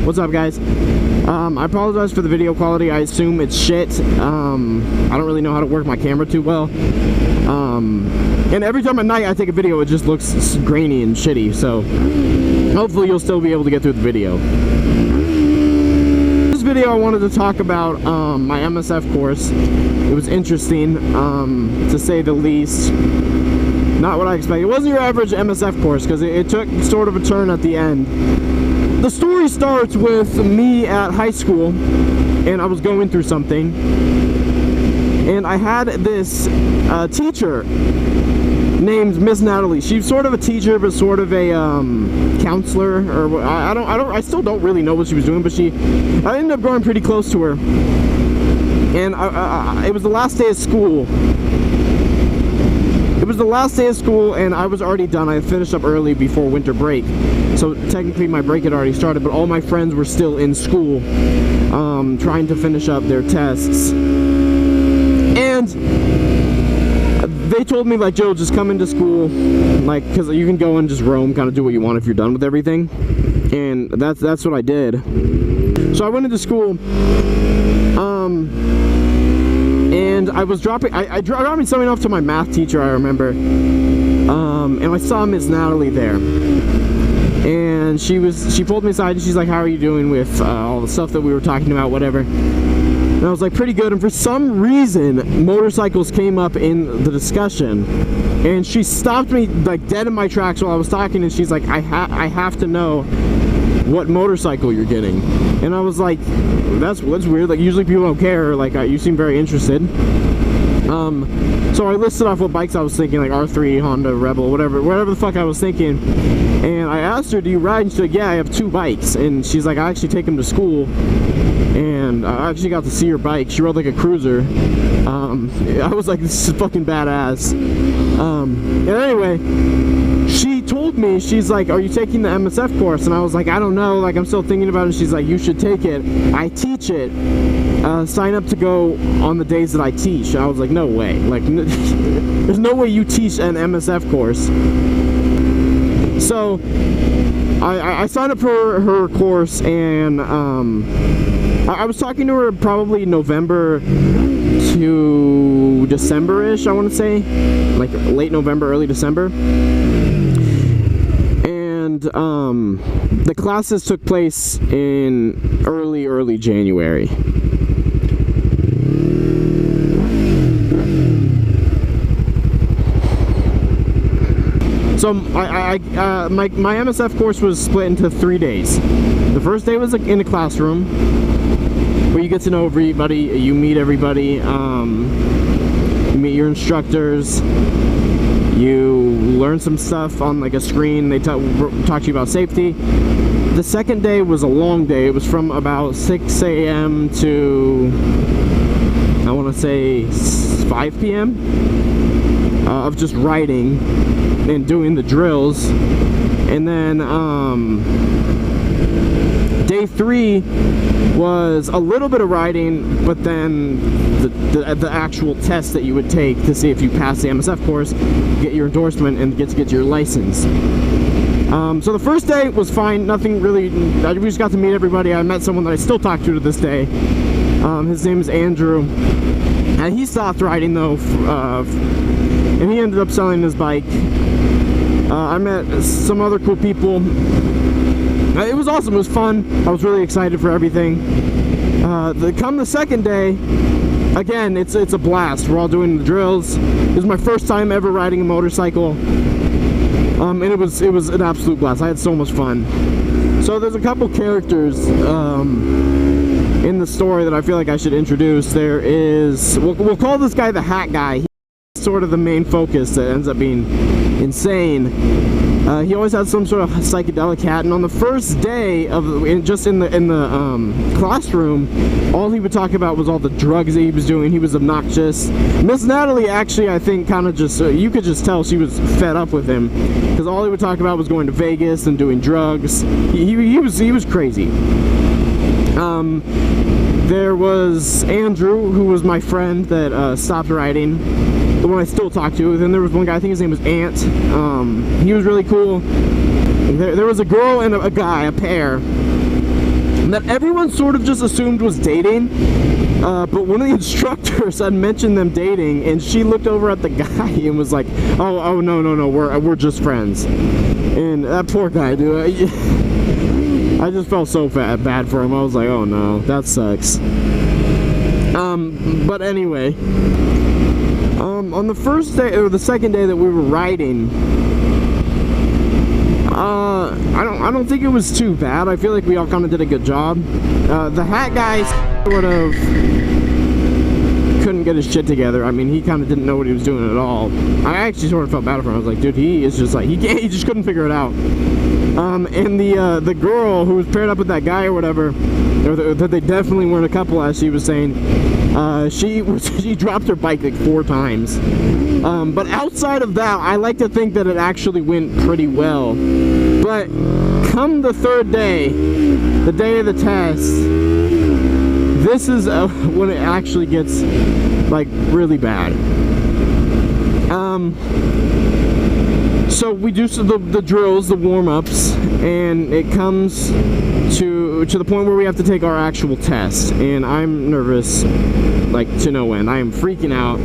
What's up, guys? I apologize for the video quality. I assume it's shit. I don't really know how to work my camera too well. And every time at night I take a video, it just looks grainy and shitty. So hopefully you'll still be able to get through the video. This video I wanted to talk about my MSF course. It was interesting, to say the least. Not what I expected. It wasn't your average MSF course because it took sort of a turn at the end. The story starts with me at high school, and I was going through something, and I had this teacher named Miss Natalie. She's sort of a teacher, but sort of a counselor, or I still don't really know what she was doing, but I ended up growing pretty close to her, and it was the last day of school. It was the last day of school, and I was already done. I had finished up early before winter break, so technically my break had already started, but all my friends were still in school, trying to finish up their tests. And they told me, like, Joe, just come into school, like, because you can go and just roam, kind of do what you want if you're done with everything. And that's what I did. So I went into school, and I was dropping something off to my math teacher, I remember, and I saw Miss Natalie there, and she pulled me aside and she's like, how are you doing with all the stuff that we were talking about, whatever. And I was like, pretty good. And for some reason, motorcycles came up in the discussion, and she stopped me like dead in my tracks while I was talking, and she's like, I have to know what motorcycle you're getting. And I was like, that's weird, like usually people don't care, like you seem very interested. So I listed off what bikes I was thinking, like R3, Honda, Rebel, whatever the fuck I was thinking. And I asked her, do you ride? And she's like, yeah, I have 2 bikes. And she's like, I actually take them to school, and I actually got to see her bike. She rode like a cruiser. I was like, this is fucking badass. And anyway, she told me, she's like, are you taking the MSF course? And I was like, I don't know, like I'm still thinking about it. And she's like, you should take it. I teach it. Sign up to go on the days that I teach. And I was like, no way. Like, there's no way you teach an MSF course. So I signed up for her course, and I was talking to her probably November to December-ish, I want to say, like late November, early December. And the classes took place in early January. So my MSF course was split into 3 days. The first day was like in a classroom, where you get to know everybody, you meet everybody, you meet your instructors, you learn some stuff on like a screen, they talk to you about safety. The second day was a long day. It was from about 6 a.m. to, I want to say 5 p.m. Of just riding and doing the drills. And then day 3 was a little bit of riding, but then the actual test that you would take to see if you pass the MSF course, get your endorsement, and get your license. So the first day was fine, nothing really, we just got to meet everybody. I met someone that I still talk to this day. His name is Andrew. And he stopped riding though, and he ended up selling his bike. I met some other cool people. It was awesome, it was fun. I was really excited for everything. Come the second day, again, it's a blast. We're all doing the drills. It was my first time ever riding a motorcycle. And it was an absolute blast. I had so much fun. So there's a couple characters in the story that I feel like I should introduce. There is, we'll call this guy the Hat Guy. He's sort of the main focus that ends up being insane. He always had some sort of psychedelic hat, and on the first day of just in the classroom, all he would talk about was all the drugs that he was doing. He was obnoxious. Miss Natalie actually, I think, kind of just you could just tell she was fed up with him, because all he would talk about was going to Vegas and doing drugs. He was crazy. There was Andrew, who was my friend that stopped riding, the one I still talk to. Then there was one guy, I think his name was Ant. He was really cool. There was a girl and a guy, a pair. that everyone sort of just assumed was dating. But one of the instructors had mentioned them dating, and she looked over at the guy and was like, "Oh, no, we're just friends." And that poor guy, dude. I just felt so bad for him. I was like, "Oh no, that sucks." But anyway, on the first day or the second day that we were riding, I don't think it was too bad. I feel like we all kind of did a good job. The hat guy sort of couldn't get his shit together. I mean, he kind of didn't know what he was doing at all. I actually sort of felt bad for him. I was like, dude, he is just like, he just couldn't figure it out. And the girl who was paired up with that guy or whatever, or that they definitely weren't a couple, as she was saying, she dropped her bike like 4 times. But outside of that, I like to think that it actually went pretty well. But come the third day, the day of the test, this is when it actually gets like really bad. So we do the drills, the warm-ups, and it comes to the point where we have to take our actual test, and I'm nervous like to no end. I am freaking out.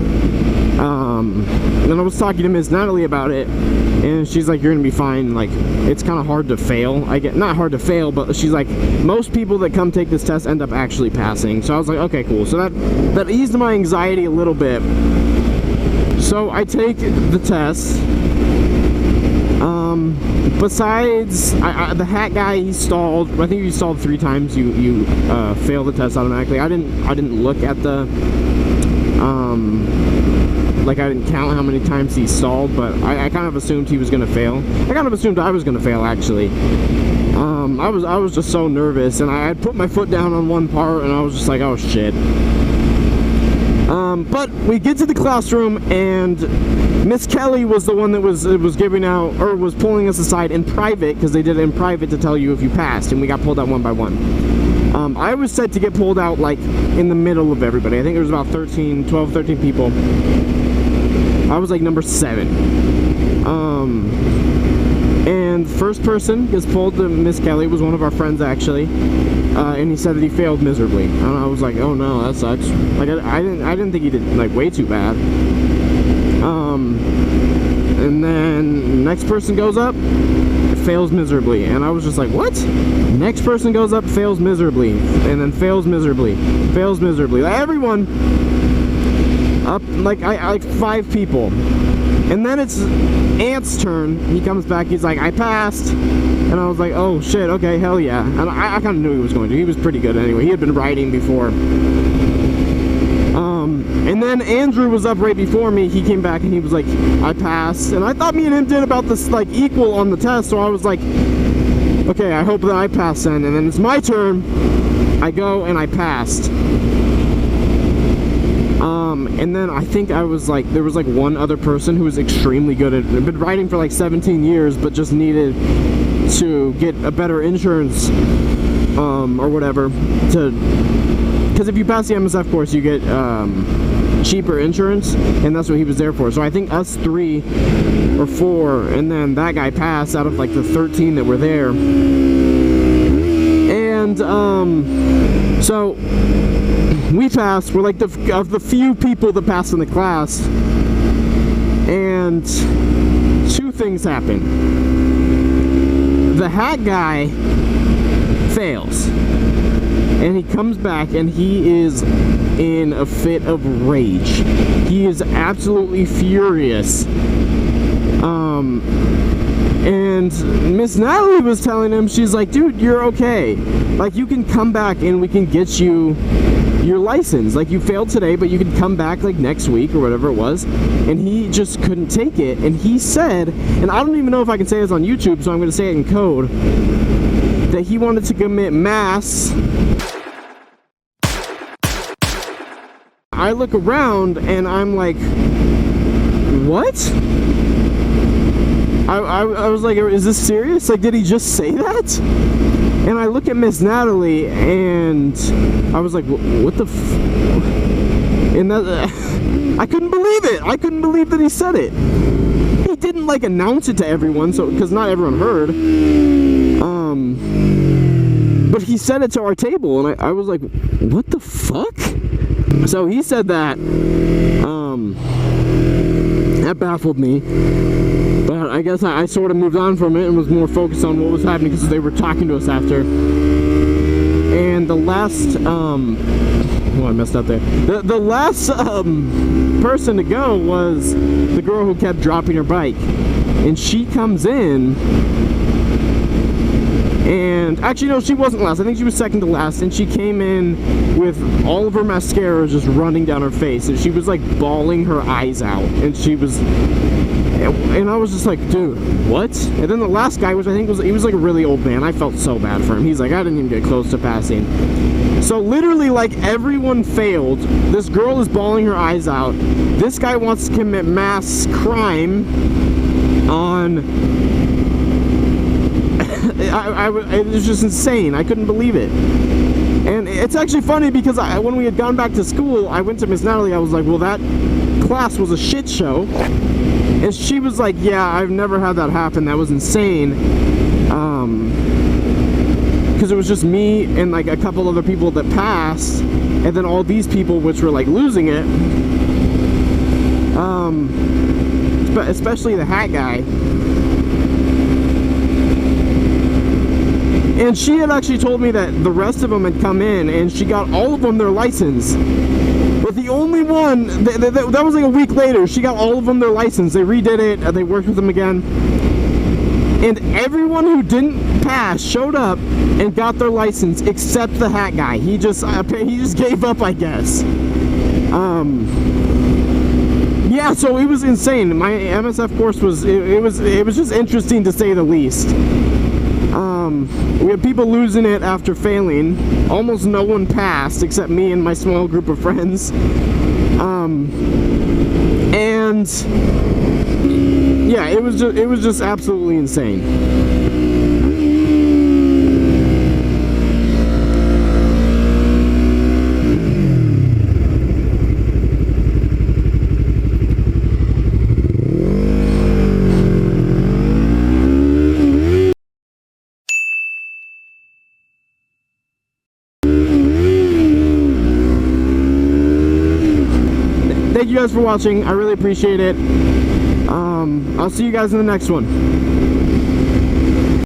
And I was talking to Miss Natalie about it, and she's like, "You're gonna be fine. Like, it's kind of hard to fail. Not hard to fail, but she's like, most people that come take this test end up actually passing." So I was like, "Okay, cool." So that eased my anxiety a little bit. So I take the test. Besides the hat guy, he stalled. I think he stalled 3 times. You fail the test automatically. I didn't look at the like, I didn't count how many times he stalled, but I kind of assumed he was gonna fail. I kind of assumed I was gonna fail, actually. I was just so nervous, and I had put my foot down on one part, and I was just like, oh shit. But we get to the classroom, and Miss Kelly was the one that was giving out, or was pulling us aside in private, because they did it in private to tell you if you passed, and we got pulled out one by one. I was set to get pulled out like in the middle of everybody. I think there was about 12, 13 people. I was like number 7. And first person gets pulled to Miss Kelly was one of our friends, actually, and he said that he failed miserably. And I was like, oh no, that sucks. Like, I didn't think he did like way too bad. And then next person goes up, fails miserably, and I was just like, what? Next person goes up, fails miserably, and then fails miserably, fails miserably. Like, everyone up, like like 5 people. And then it's Ant's turn. He comes back, he's like, I passed. And I was like, oh shit, okay, hell yeah. And I kind of knew he was going to. He was pretty good anyway. He had been riding before. And then Andrew was up right before me. He came back and he was like, I passed. And I thought me and him did about this like equal on the test, so I was like, okay, I hope that I pass then. And then it's my turn. I go and I passed. And then I think I was like, there was like one other person who was extremely good at, been riding for like 17 years, but just needed to get a better insurance, or whatever, because if you pass the MSF course, you get cheaper insurance, and that's what he was there for. So I think us 3 or 4, and then that guy passed out of like the 13 that were there. And so we passed. We're like of the few people that passed in the class, and 2 things happen. The hat guy fails, and he comes back, and he is in a fit of rage. He is absolutely furious. And Miss Natalie was telling him, she's like, dude, you're okay. Like, you can come back and we can get you your license. Like, you failed today, but you can come back like next week or whatever it was. And he just couldn't take it. And he said, and I don't even know if I can say this on YouTube, so I'm going to say it in code, that he wanted to commit mass. I look around and I'm like, what? I was like, is this serious? Like, did he just say that? And I look at Miss Natalie and I was like, what the f... And that, I couldn't believe it. I couldn't believe that he said it. He didn't like announce it to everyone, so because not everyone heard. But he said it to our table, and I was like, what the fuck? So he said that. That baffled me. But I guess I sort of moved on from it and was more focused on what was happening because they were talking to us after. And the last, I messed up there. The last person to go was the girl who kept dropping her bike. And she comes in, and actually no, she wasn't last. I think she was second to last, and she came in with all of her mascara just running down her face, and she was like bawling her eyes out, and she was, and I was just like, dude, what? And then the last guy, which I think he was like a really old man. I felt so bad for him. He's like, I didn't even get close to passing. So literally, like, everyone failed. This girl is bawling her eyes out. This guy wants to commit mass crime on... it was just insane. I couldn't believe it. And it's actually funny because when we had gone back to school, I went to Miss Natalie. I was like, well, that class was a shit show. And she was like, yeah, I've never had that happen. That was insane. Because it was just me and like a couple other people that passed, and then all these people which were like losing it. Especially the hat guy. And she had actually told me that the rest of them had come in and she got all of them their license. But the only one, that was like a week later, she got all of them their license. They redid it, they worked with them again. And everyone who didn't pass showed up and got their license except the hat guy. He just gave up, I guess. Yeah, so it was insane. My MSF course was, it was just interesting to say the least. We had people losing it after failing. Almost no one passed except me and my small group of friends. And yeah, it was just absolutely insane. Thank you guys for watching. I really appreciate it. I'll see you guys in the next one.